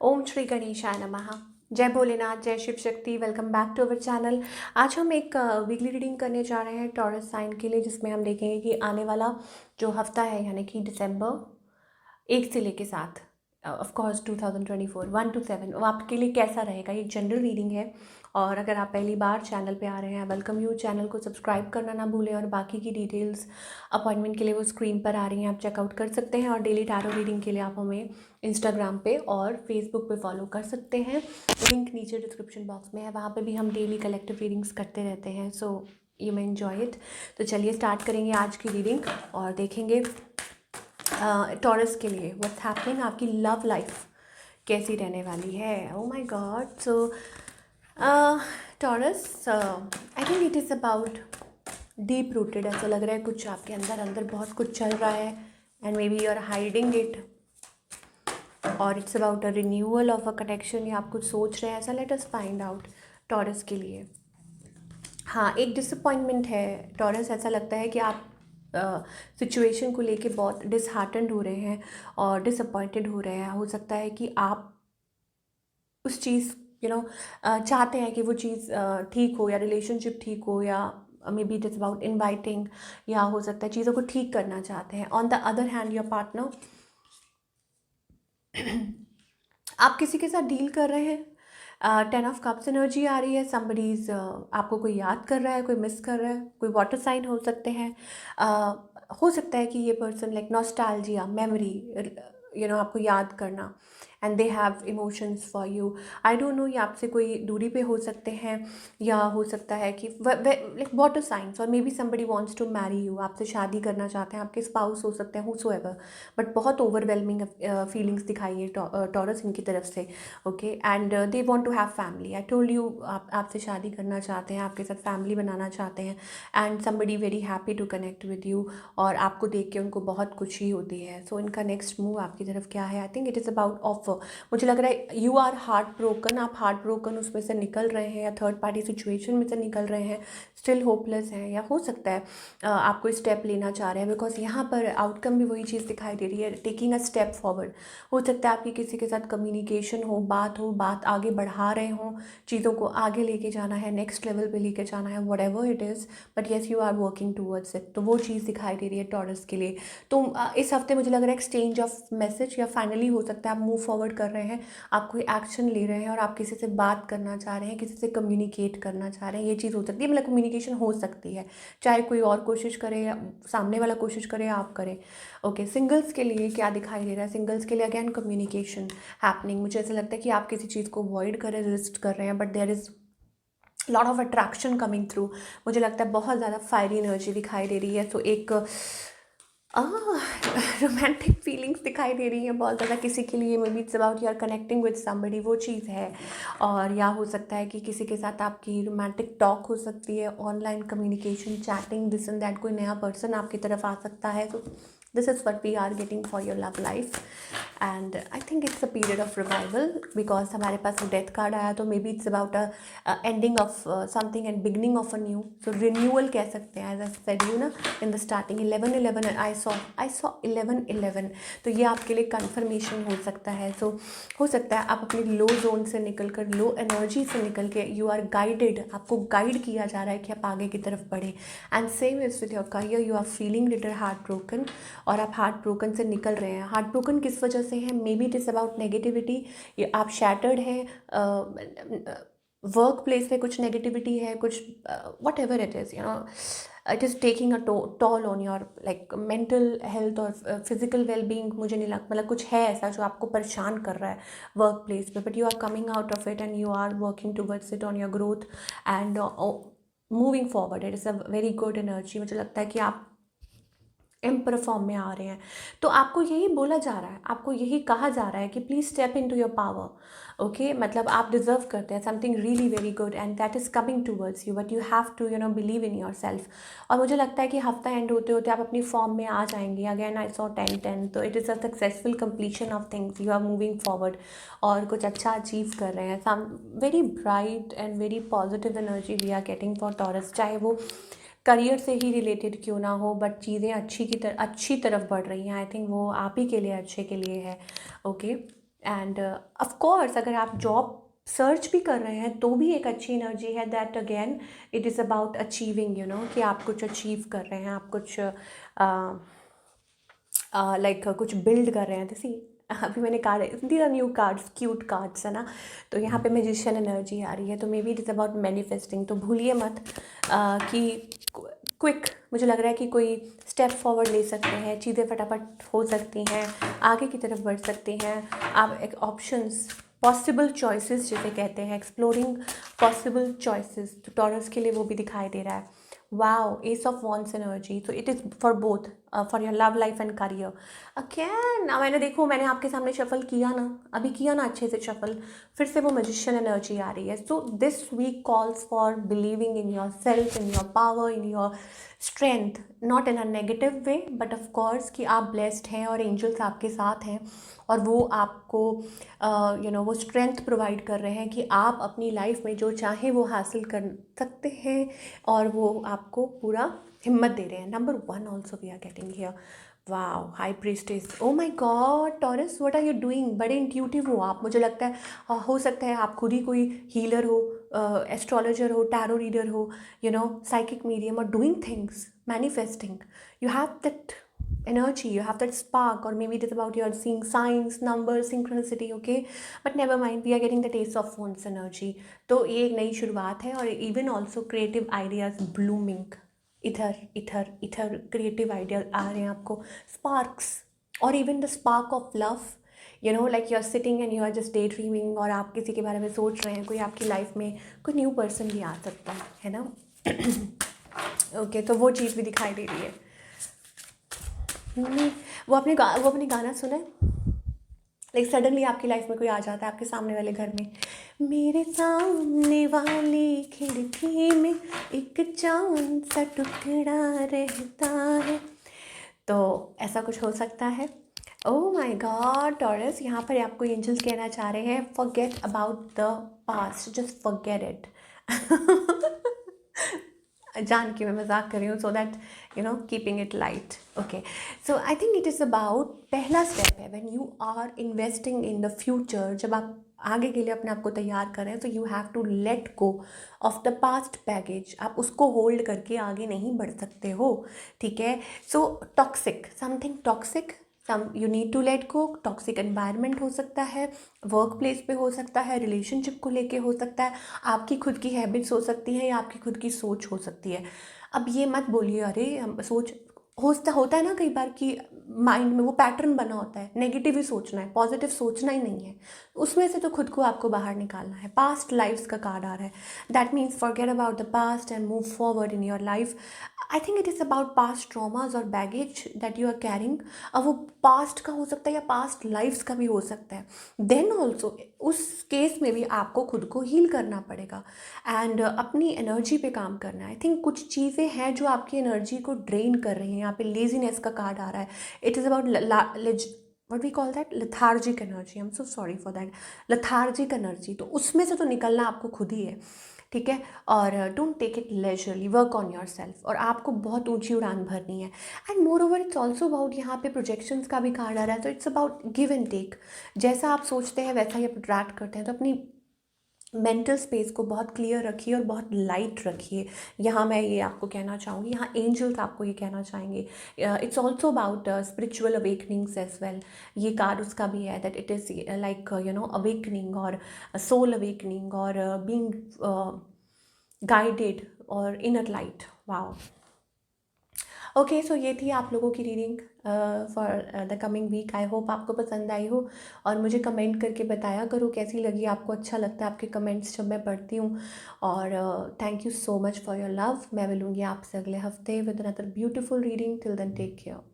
ओम श्री गणेशाय नमः। जय भोलेनाथ, जय Shiv Shakti. Welcome back to our channel. आज हम एक वीकली रीडिंग करने जा रहे हैं टॉरस साइन के लिए, जिसमें हम देखेंगे कि आने वाला जो हफ्ता है यानी कि दिसंबर 1 से लेके 7, ऑफ कोर्स 2024 1 to 7 वो आपके लिए कैसा रहेगा। ये जनरल रीडिंग है। और अगर आप पहली बार चैनल पे आ रहे हैं, वेलकम यू। चैनल को सब्सक्राइब करना ना भूलें, और बाकी की डिटेल्स अपॉइंटमेंट के लिए वो स्क्रीन पर आ रही हैं, आप चेकआउट कर सकते हैं। और डेली टैरो रीडिंग के लिए आप हमें इंस्टाग्राम पे और फेसबुक पे फॉलो कर सकते हैं। लिंक नीचे डिस्क्रिप्शन बॉक्स में है, वहाँ पे भी हम डेली कलेक्टिव रीडिंग्स करते रहते हैं। So you may enjoy it. तो चलिए स्टार्ट करेंगे आज की रीडिंग और देखेंगे टॉरस के लिए व्हाट्स हैपनिंग। आपकी लव लाइफ कैसी रहने वाली है। ओ my God. So taurus, I think it is about deep rooted. ऐसा लग रहा है कुछ आपके अंदर अंदर बहुत कुछ चल रहा है, and maybe you are hiding it, और it's about a renewal of a connection, या आप कुछ सोच रहे हैं ऐसा। Let us find out Taurus के लिए। हाँ, एक डिसअपॉइंटमेंट है टॉरस। ऐसा लगता है कि आप सिचुएशन को लेके बहुत डिसहार्टेंड हो रहे हैं और डिसअपॉइंटेड हो रहे हैं। हो सकता है कि आप उस चीज़ चाहते हैं कि वो चीज़ ठीक हो, या रिलेशनशिप ठीक हो, या may be it is about inviting, या हो सकता है चीज़ों को ठीक करना चाहते हैं। On the other hand your partner, आप किसी के साथ डील कर रहे हैं। 10 ऑफ कप्स एनर्जी आ रही है। समबडीज आपको कोई याद कर रहा है, कोई मिस कर रहा है, कोई वाटर साइन हो सकते हैं। हो सकता है कि ये पर्सन लाइक नॉस्टैल्जिया, मेमोरी, आपको याद करना, and they have emotions for you. I don't know, ये आपसे कोई दूरी पे हो सकते हैं, या हो सकता है कि लाइक वाटर साइंस, और maybe somebody wants to marry you, आपसे शादी करना चाहते हैं, आपके स्पाउस हो सकते हैं, हुसोएवर। बट बहुत ओवरवेलमिंग फीलिंग्स दिखाई है टॉरस इनकी तरफ से। Okay, and they want to have family. I told you, आपसे शादी करना चाहते हैं, आपके साथ फैमिली बनाना चाहते हैं, and somebody very happy to connect with you, और आपको देख के उनको बहुत खुशी होती है। सो इनका नेक्स्ट मूव आपकी तरफ क्या है? आई think it is about offer. मुझे लग रहा है यू आर हार्ट ब्रोकन, आप हार्ट ब्रोकन उसमें से निकल रहे हैं, या थर्ड पार्टी सिचुएशन में से निकल रहे हैं, स्टिल होपलेस हैं, या हो सकता है आप कोई स्टेप लेना चाह रहे हैं, बिकॉज यहाँ पर आउटकम भी वही चीज़ दिखाई दे रही है, टेकिंग अ स्टेप फॉरवर्ड। हो सकता है आपकी किसी के साथ कम्युनिकेशन हो, बात आगे बढ़ा रहे हों, चीज़ों को आगे लेके जाना है, नेक्स्ट लेवल पे लेके जाना है, whatever it is, but yes you are working towards it. तो वो चीज़ दिखाई दे रही है टॉरस के लिए। तो इस हफ्ते मुझे लग रहा है एक्सचेंज ऑफ मैसेज, या फाइनली हो सकता है आप मूव फॉरवर्ड कर रहे हैं, आप कोई एक्शन ले रहे हैं, और आप किसी से बात करना चाह रहे हैं, किसी से कम्युनिकेट करना चाह रहे हैं। ये चीज़ हो सकती है, मतलब कम्युनिकेशन हो सकती है, चाहे कोई और कोशिश करे, या सामने वाला कोशिश करे, आप करें। ओके, सिंगल्स के लिए क्या दिखाई दे रहा है? सिंगल्स के लिए अगेन कम्युनिकेशन हैपनिंग। मुझे ऐसा लगता है कि आप किसी चीज़ को अवॉइड कर रहे हैं, रेजिस्ट कर रहे हैं, but there is lot of attraction coming through. मुझे लगता है बहुत ज़्यादा फायरी एनर्जी दिखाई दे रही है। तो एक रोमांटिक फीलिंग्स दिखाई दे रही हैं बहुत ज़्यादा किसी के लिए। Maybe it's about you are connecting with somebody, वो चीज़ है। और या हो सकता है कि किसी के साथ आपकी रोमांटिक टॉक हो सकती है, online communication, chatting, this and that. कोई नया पर्सन आपकी तरफ आ सकता है। तो this is what we are getting for your love life, and I think it's a period of revival, because हमारे पास डेथ कार्ड आया। तो maybe it's about a ending of something and beginning of a new. So renewal कह सकते हैं, as I said you ना in the starting. 11-11 I saw 11-11। तो ये आपके लिए कन्फर्मेशन हो सकता है। सो हो सकता है आप अपनी लो जोन से निकल कर, लो एनर्जी से निकल के, यू आर गाइडेड, आपको गाइड किया जा रहा है कि आप आगे की तरफ बढ़े। And same is with your career, you are feeling little heart broken, और आप हार्ट ब्रोकन से निकल रहे हैं। हार्ट ब्रोकन किस वजह से है? May be it is about negativity, ये आप शैटर्ड हैं, वर्क प्लेस में कुछ नेगेटिविटी है, कुछ what ever it is, it is taking a tall on your like mental health और फिजिकल वेलबींग। मुझे नहीं लगता, मतलब कुछ है ऐसा जो आपको परेशान कर रहा है वर्क प्लेस पे, but you are coming out of it, and you are working towards it on your growth and moving forward. It is a very good energy. मुझे लगता है कि आप एम्पर फॉर्म में आ रहे हैं। तो आपको यही बोला जा रहा है, आपको यही कहा जा रहा है कि please step into your power. Okay, मतलब आप डिजर्व करते हैं something really very good, and that is coming towards you, but you have to believe in yourself. और मुझे लगता है कि हफ्ता एंड होते होते आप अपनी फॉर्म में आ जाएंगे। Again I saw 10-10। तो it is a successful completion of things, you are moving forward, और कुछ अच्छा अचीव कर रहे हैं। Some very bright and very positive energy we are getting for Taurus. चाहे वो करियर से ही रिलेटेड क्यों ना हो, बट चीज़ें अच्छी तरफ बढ़ रही हैं। आई थिंक वो आप ही के लिए अच्छे के लिए है। ओके, एंड ऑफ कोर्स अगर आप जॉब सर्च भी कर रहे हैं तो भी एक अच्छी एनर्जी है, that again it is about achieving, you know, कि आप कुछ अचीव कर रहे हैं, आप कुछ लाइक कुछ बिल्ड कर रहे हैं। जैसे अभी मैंने card, the are new cards, cute cards है ना, तो यहाँ पे मैजिशियन एनर्जी आ रही है, तो may be it is about manifesting. तो भूलिए मत कि क्विक, मुझे लग रहा है कि कोई स्टेप फॉरवर्ड ले सकते हैं, चीज़ें फटाफट हो सकती हैं, आगे की तरफ बढ़ सकती हैं आप। एक ऑप्शंस, पॉसिबल चॉइसेस जिसे कहते हैं, एक्सप्लोरिंग पॉसिबल चॉइसेस, तो टॉरस के लिए वो भी दिखाई दे रहा है। Wow, ace of wands energy, तो it is for both, for your love life and career. Again मैंने आपके सामने शफल किया ना, अभी किया ना अच्छे से शफल, फिर से वो मैजिशियन एनर्जी आ रही है। So this week calls for believing in yourself, in your power, in your strength, not in a negative way but of course कि आप ब्लेस्ड हैं और एंजल्स आपके साथ हैं और वो आपको वो स्ट्रेंथ प्रोवाइड कर रहे हैं कि आप अपनी लाइफ में जो चाहें वो हासिल कर सकते हैं, और वो आपको पूरा हिम्मत दे रहे हैं। Number 1 also we are getting here. Wow, high priestess, oh my god Taurus, what are you doing? बड़े इंट्यूटिव हो आप, मुझे लगता है हो सकता है आप खुद ही कोई हीलर हो, एस्ट्रोलॉजर हो, टैरो रीडर हो, यू नो, साइकिक मीडियम, और doing things, manifesting, you have that energy, you have that spark, or maybe it is about you're seeing signs, numbers, synchronicity, okay, but never mind, we are getting the taste of Wands energy। तो ये एक नई शुरुआत है, और even also creative ideas blooming, इधर इधर इधर क्रिएटिव आइडियाज आ रहे हैं आपको, स्पार्क्स, और even the spark of love, you know, like you are sitting and you are just daydreaming, और आप किसी के बारे में सोच रहे हैं, कोई आपकी लाइफ में कोई न्यू पर्सन भी आ सकता है ना। ओके, तो वो चीज़ भी दिखाई दे रही है। वो अपने गाना सुना है, लाइक सडनली आपकी लाइफ में कोई आ जाता है आपके सामने वाले घर में, मेरे सामने वाली खिड़की में एक चांद सा टुकड़ा रहता है, तो ऐसा कुछ हो सकता है। ओह माय गॉड टॉरस, यहाँ पर आपको एंजल्स कहना चाह रहे हैं, forget about the past, just forget it. जान के मैं मजाक कर रही हूँ, so that you know keeping it light. Okay, so I think it is about, पहला स्टेप है when you are investing in the future, जब आप आगे के लिए अपने आप को तैयार कर रहे हैं, तो you have to let go of the past baggage, आप उसको होल्ड करके आगे नहीं बढ़ सकते हो, ठीक है। So toxic, something toxic, you need to let go. Toxic environment हो सकता है, वर्क प्लेस पे हो सकता है, रिलेशनशिप को लेके हो सकता है, आपकी खुद की हैबिट्स हो सकती हैं, या आपकी खुद की सोच हो सकती है। अब ये मत बोलिए अरे हम सोच, होता है ना कई बार कि माइंड में वो पैटर्न बना होता है, नेगेटिव ही सोचना है, पॉजिटिव सोचना ही नहीं है, उसमें से तो खुद को आपको बाहर निकालना है। पास्ट लाइफ्स का कार्ड आ रहा है, that means forget about the past and move forward in your life. I think it is about past traumas और baggage that you are carrying. अब वो पास्ट का हो सकता है या पास्ट लाइफ्स का भी हो सकता है, देन ऑल्सो उस केस में भी आपको खुद को हील करना पड़ेगा एंड अपनी एनर्जी पे काम करना है। आई थिंक कुछ चीज़ें हैं जो आपकी एनर्जी को ड्रेन कर रही हैं। यहाँ पे लेजीनेस का कार्ड आ रहा है, it is about what we call that lethargic energy, I'm so sorry for that, lethargic energy, तो उसमें से तो निकलना आपको खुद ही है, ठीक है। और don't take it leisurely, work on yourself, और आपको बहुत ऊंची उड़ान भरनी है। And moreover it's also about, यहाँ पे प्रोजेक्शंस का भी कार्ड आ रहा है, तो it's about give and take, जैसा आप सोचते हैं वैसा ही आप अट्रैक्ट करते हैं, तो अपनी मेंटल स्पेस को बहुत क्लियर रखिए और बहुत लाइट रखिए। यहाँ मैं ये आपको कहना चाहूँगी, यहाँ एंजल्स आपको ये कहना चाहेंगे। It's also about spiritual awakenings as well, ये कार्ड उसका भी है, that it is like you know awakening और सोल अवेकनिंग और बीइंग गाइडेड और inner light. Wow, okay, so ये थी आप लोगों की reading for the coming week. I hope आपको पसंद आई हो, और मुझे कमेंट करके बताया करो कैसी लगी आपको, अच्छा लगता है आपके कमेंट्स जब मैं पढ़ती हूँ। और thank you so much for your love. मैं मिलूँगी आपसे अगले हफ्ते with another beautiful reading. Till then take care.